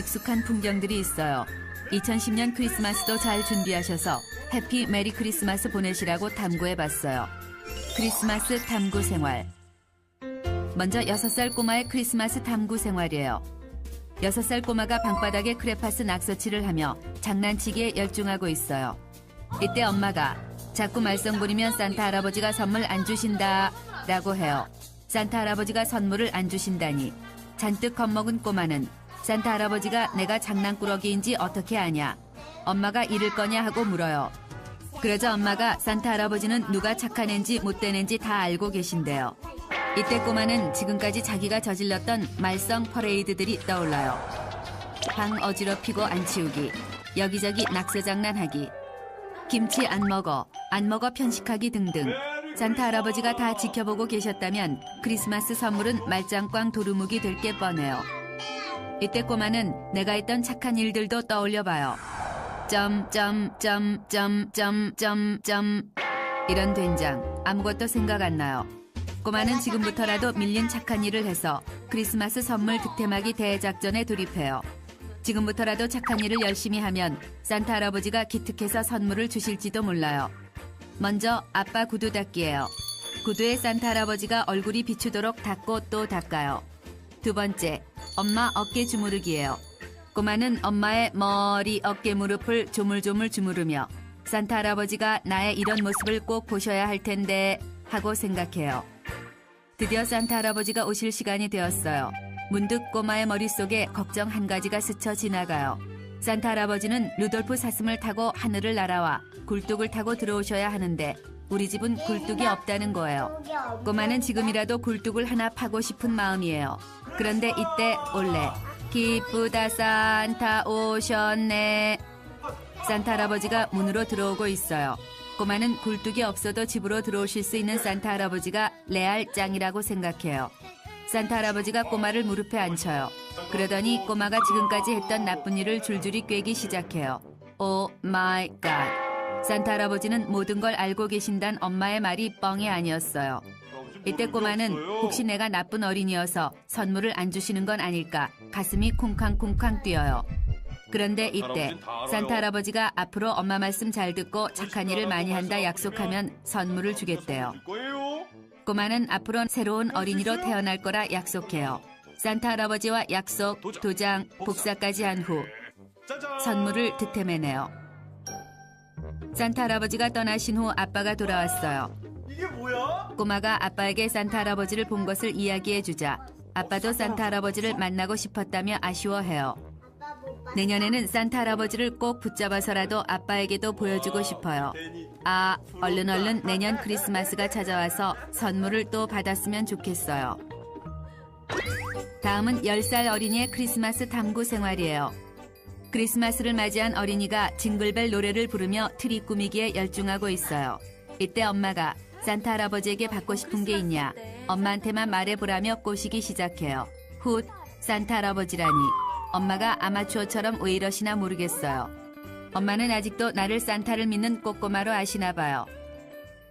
익숙한 풍경들이 있어요. 2010년 크리스마스도 잘 준비하셔서 해피 메리 크리스마스 보내시라고 탐구해봤어요. 크리스마스 탐구 생활. 먼저 6살 꼬마의 크리스마스 탐구 생활이에요. 6살 꼬마가 방바닥에 크레파스 낙서칠을 하며 장난치기에 열중하고 있어요. 이때 엄마가 자꾸 말썽 부리면 산타 할아버지가 선물 안 주신다 라고 해요. 산타 할아버지가 선물을 안 주신다니. 잔뜩 겁먹은 꼬마는 산타 할아버지가 내가 장난꾸러기인지 어떻게 아냐. 엄마가 잃을 거냐 하고 물어요. 그러자 엄마가 산타 할아버지는 누가 착한 앤지 못된 앤지 다 알고 계신대요. 이때 꼬마는 지금까지 자기가 저질렀던 말썽 퍼레이드들이 떠올라요. 방 어지럽히고 안 치우기, 여기저기 낙서장난하기, 김치 안 먹어 편식하기 등등. 산타 할아버지가 다 지켜보고 계셨다면 크리스마스 선물은 말짱꽝 도루묵이 될 게 뻔해요. 이때 꼬마는 내가 했던 착한 일들도 떠올려봐요. 이런 된장 아무것도 생각 안 나요. 꼬마는 지금부터라도 밀린 착한 일을 해서 크리스마스 선물 득템하기 대작전에 돌입해요. 지금부터라도 착한 일을 열심히 하면 산타 할아버지가 기특해서 선물을 주실지도 몰라요. 먼저 아빠 구두 닦기예요. 구두에 산타 할아버지가 얼굴이 비추도록 닦고 또 닦아요. 두 번째, 엄마 어깨 주무르기예요. 꼬마는 엄마의 머리, 어깨, 무릎을 조물조물 주무르며 산타 할아버지가 나의 이런 모습을 꼭 보셔야 할 텐데 하고 생각해요. 드디어 산타 할아버지가 오실 시간이 되었어요. 문득 꼬마의 머릿속에 걱정 한 가지가 스쳐 지나가요. 산타 할아버지는 루돌프 사슴을 타고 하늘을 날아와 굴뚝을 타고 들어오셔야 하는데 우리 집은 굴뚝이 없다는 거예요. 꼬마는 지금이라도 굴뚝을 하나 파고 싶은 마음이에요. 그런데 이때 올레 기쁘다 산타 오셨네. 산타 할아버지가 문으로 들어오고 있어요. 꼬마는 굴뚝이 없어도 집으로 들어오실 수 있는 산타 할아버지가 레알 짱이라고 생각해요. 산타 할아버지가 꼬마를 무릎에 앉혀요. 그러더니 꼬마가 지금까지 했던 나쁜 일을 줄줄이 꿰기 시작해요. 오 마이 갓. 산타 할아버지는 모든 걸 알고 계신단 엄마의 말이 뻥이 아니었어요. 이때 꼬마는 혹시 내가 나쁜 어린이여서 선물을 안 주시는 건 아닐까 가슴이 쿵쾅쿵쾅 뛰어요. 그런데 이때 산타 할아버지가 앞으로 엄마 말씀 잘 듣고 착한 일을 많이 한다 약속하면 선물을 주겠대요. 꼬마는 앞으로 새로운 어린이로 태어날 거라 약속해요. 산타 할아버지와 약속, 도장, 복사까지 한 후 선물을 득템해내요. 산타 할아버지가 떠나신 후 아빠가 돌아왔어요. 이게 뭐야? 꼬마가 아빠에게 산타 할아버지를 본 것을 이야기해주자 아빠도 산타 할아버지를 만나고 싶었다며 아쉬워해요. 내년에는 산타 할아버지를 꼭 붙잡아서라도 아빠에게도 보여주고 싶어요. 아, 얼른 내년 크리스마스가 찾아와서 선물을 또 받았으면 좋겠어요. 다음은 10살 어린이의 크리스마스 탐구 생활이에요. 크리스마스를 맞이한 어린이가 징글벨 노래를 부르며 트리 꾸미기에 열중하고 있어요. 이때 엄마가 산타 할아버지에게 받고 싶은 게 있냐? 엄마한테만 말해보라며 꼬시기 시작해요. 훗, 산타 할아버지라니. 엄마가 아마추어처럼 왜 이러시나 모르겠어요. 엄마는 아직도 나를 산타를 믿는 꼬꼬마로 아시나 봐요.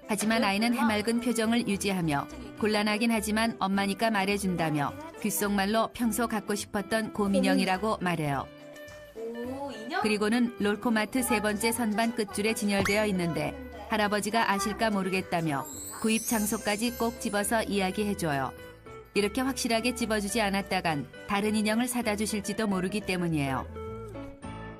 하지만 아이는 해맑은 표정을 유지하며 곤란하긴 하지만 엄마니까 말해준다며 귓속말로 평소 갖고 싶었던 곰인형이라고 말해요. 그리고는 롤코마트 3번째 선반 끝줄에 진열되어 있는데 할아버지가 아실까 모르겠다며 구입 장소까지 꼭 집어서 이야기해줘요. 이렇게 확실하게 집어주지 않았다간 다른 인형을 사다 주실지도 모르기 때문이에요.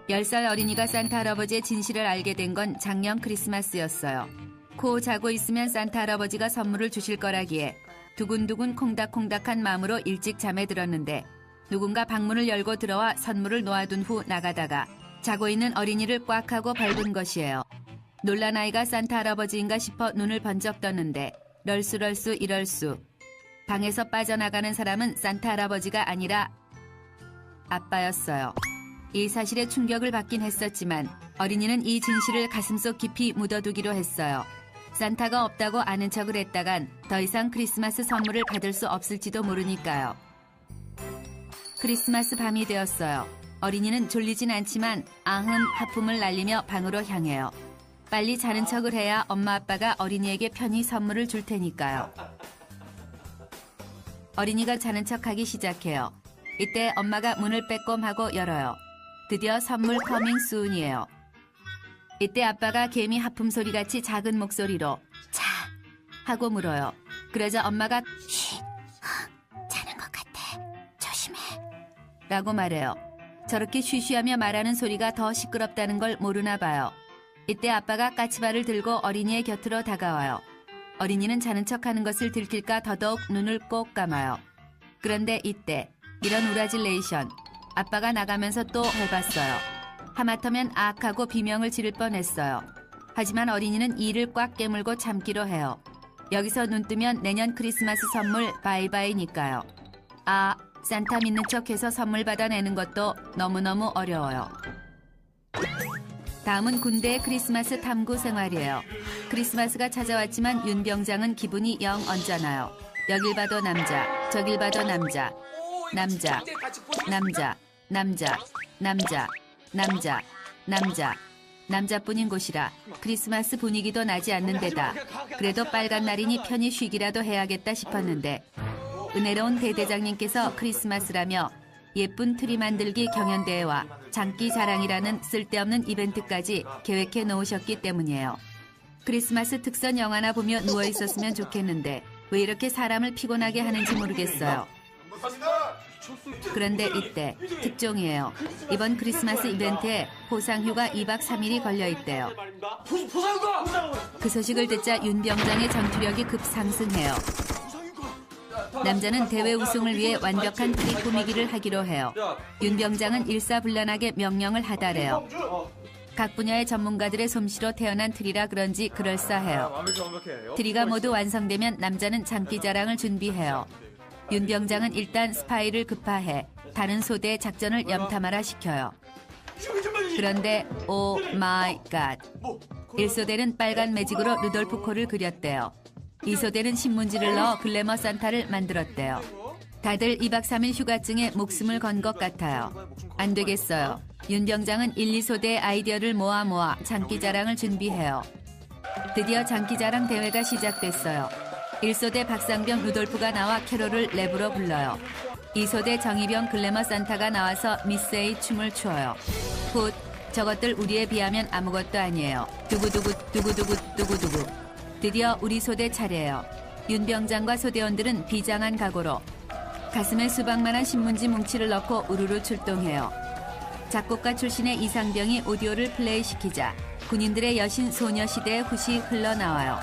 10살 어린이가 산타 할아버지의 진실을 알게 된 건 작년 크리스마스였어요. 코 자고 있으면 산타 할아버지가 선물을 주실 거라기에 두근두근 콩닥콩닥한 마음으로 일찍 잠에 들었는데 누군가 방문을 열고 들어와 선물을 놓아둔 후 나가다가 자고 있는 어린이를 꽉 하고 밟은 것이에요. 놀란 아이가 산타 할아버지인가 싶어 눈을 번쩍 떴는데 럴수럴수 이럴수. 방에서 빠져나가는 사람은 산타 할아버지가 아니라 아빠였어요. 이 사실에 충격을 받긴 했었지만 어린이는 이 진실을 가슴속 깊이 묻어두기로 했어요. 산타가 없다고 아는 척을 했다간 더 이상 크리스마스 선물을 받을 수 없을지도 모르니까요. 크리스마스 밤이 되었어요. 어린이는 졸리진 않지만 아흠 하품을 날리며 방으로 향해요. 빨리 자는 척을 해야 엄마 아빠가 어린이에게 편히 선물을 줄 테니까요. 어린이가 자는 척하기 시작해요. 이때 엄마가 문을 빼꼼하고 열어요. 드디어 선물 커밍 순이에요. 이때 아빠가 개미 하품 소리같이 작은 목소리로 자 하고 물어요. 그러자 엄마가 자는 것 같아. 조심해. 라고 말해요. 저렇게 쉬쉬하며 말하는 소리가 더 시끄럽다는 걸 모르나 봐요. 이때 아빠가 까치발을 들고 어린이의 곁으로 다가와요. 어린이는 자는 척하는 것을 들킬까 더더욱 눈을 꼭 감아요. 그런데 이때 이런 우라질레이션. 아빠가 나가면서 또 해봤어요. 하마터면 악 하고 비명을 지를 뻔했어요. 하지만 어린이는 이를 꽉 깨물고 참기로 해요. 여기서 눈 뜨면 내년 크리스마스 선물 바이바이니까요. 아, 산타 믿는 척해서 선물 받아내는 것도 너무너무 어려워요. 다음은 군대의 크리스마스 탐구 생활이에요. 크리스마스가 찾아왔지만 윤 병장은 기분이 영 언짢아요. 여길 봐도 남자, 저길 봐도 남자, 남자, 남자, 남자, 남자, 남자, 남자, 남자뿐인 곳이라 크리스마스 분위기도 나지 않는 데다 그래도 빨간 날이니 편히 쉬기라도 해야겠다 싶었는데 은혜로운 대대장님께서 크리스마스라며 예쁜 트리 만들기 경연대회와 장기 자랑이라는 쓸데없는 이벤트까지 계획해 놓으셨기 때문이에요. 크리스마스 특선 영화나 보며 누워 있었으면 좋겠는데 왜 이렇게 사람을 피곤하게 하는지 모르겠어요. 그런데 이때 특종이에요. 이번 크리스마스 이벤트에 포상휴가 2박 3일이 걸려 있대요. 그 소식을 듣자 윤 병장의 전투력이 급상승해요. 남자는 대회 우승을 위해 완벽한 트리 꾸미기를 하기로 해요. 윤 병장은 일사불란하게 명령을 하달해요. 각 분야의 전문가들의 솜씨로 태어난 트리라 그런지 그럴싸해요. 트리가 모두 완성되면 남자는 장기자랑을 준비해요. 윤 병장은 일단 스파이를 급파해 다른 소대의 작전을 염탐하라 시켜요. 그런데 오 마이 갓. 1소대는 빨간 매직으로 루돌프 코를 그렸대요. 2소대는 신문지를 넣어 글래머 산타를 만들었대요. 다들 2박 3일 휴가증에 목숨을 건 것 같아요. 안 되겠어요. 윤 병장은 1, 2소대의 아이디어를 모아 장기자랑을 준비해요. 드디어 장기자랑 대회가 시작됐어요. 1소대 박상병 루돌프가 나와 캐롤을 랩으로 불러요. 2소대 정의병 글래머 산타가 나와서 미스에이 춤을 추어요. 훗, 저것들 우리에 비하면 아무것도 아니에요. 두구두구 두구두구 두구두구. 드디어 우리 소대 차례예요. 윤 병장과 소대원들은 비장한 각오로 가슴에 수박만한 신문지 뭉치를 넣고 우르르 출동해요. 작곡가 출신의 이상병이 오디오를 플레이시키자 군인들의 여신 소녀시대의 훗이 흘러나와요.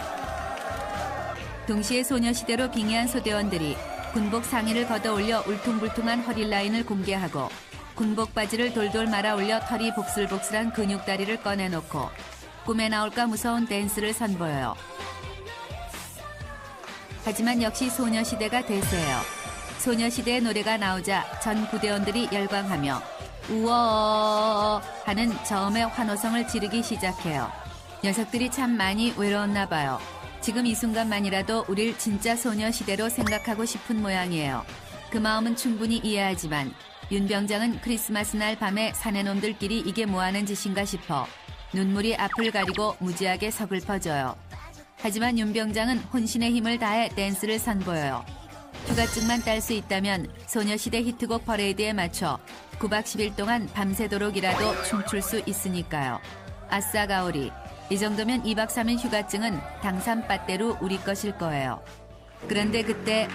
동시에 소녀시대로 빙의한 소대원들이 군복 상의를 걷어올려 울퉁불퉁한 허리 라인을 공개하고 군복 바지를 돌돌 말아 올려 털이 복슬복슬한 근육다리를 꺼내놓고 꿈에 나올까 무서운 댄스를 선보여요. 하지만 역시 소녀시대가 대세예요. 소녀시대의 노래가 나오자 전 부대원들이 열광하며 우어 하는 저음의 환호성을 지르기 시작해요. 녀석들이 참 많이 외로웠나 봐요. 지금 이 순간만이라도 우릴 진짜 소녀시대로 생각하고 싶은 모양이에요. 그 마음은 충분히 이해하지만 윤 병장은 크리스마스 날 밤에 사내놈들끼리 이게 뭐하는 짓인가 싶어 눈물이 앞을 가리고 무지하게 서글퍼져요. 하지만 윤 병장은 혼신의 힘을 다해 댄스를 선보여요. 휴가증만 딸 수 있다면 소녀시대 히트곡 퍼레이드에 맞춰 9박 10일 동안 밤새도록이라도 춤출 수 있으니까요. 아싸 가오리. 이 정도면 2박 3일 휴가증은 당산 빠떼로 우리 것일 거예요. 그런데 그때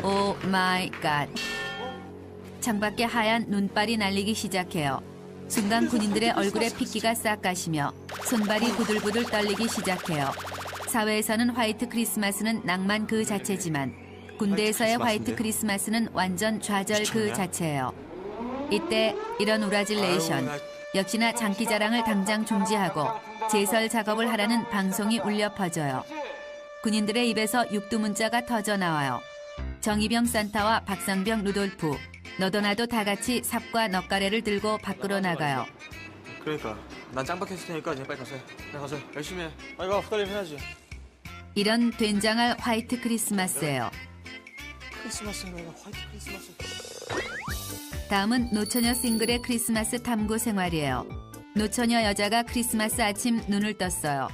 오 마이 갓. 창밖에 하얀 눈발이 날리기 시작해요. 순간 군인들의 얼굴에 핏기가 싹 가시며 손발이 부들부들 떨리기 시작해요. 사회에서는 화이트 크리스마스는 낭만 그 자체지만 군대에서의 화이트 크리스마스는 완전 좌절 그 자체예요. 이때 이런 우라질레이션. 역시나 장기자랑을 당장 중지하고 제설 작업을 하라는 방송이 울려 퍼져요. 군인들의 입에서 육두문자가 터져 나와요. 정의병 산타와 박상병 루돌프, 너도 나도 다 같이 삽과 넛가래를 들고 밖으로 나가요. 그러니까 난 짱박했을 테니까 이제 빨리 가서 해. 빨리 가서 열심히 해. 빨리 가, 후달리면 해야지. 이런 된장할 화이트 크리스마스예요. 크리스마스는 내가 화이트 크리스마스. 다음은 노처녀 싱글의 크리스마스 탐구 생활이에요. 노처녀 여자가 크리스마스 아침 눈을 떴어요.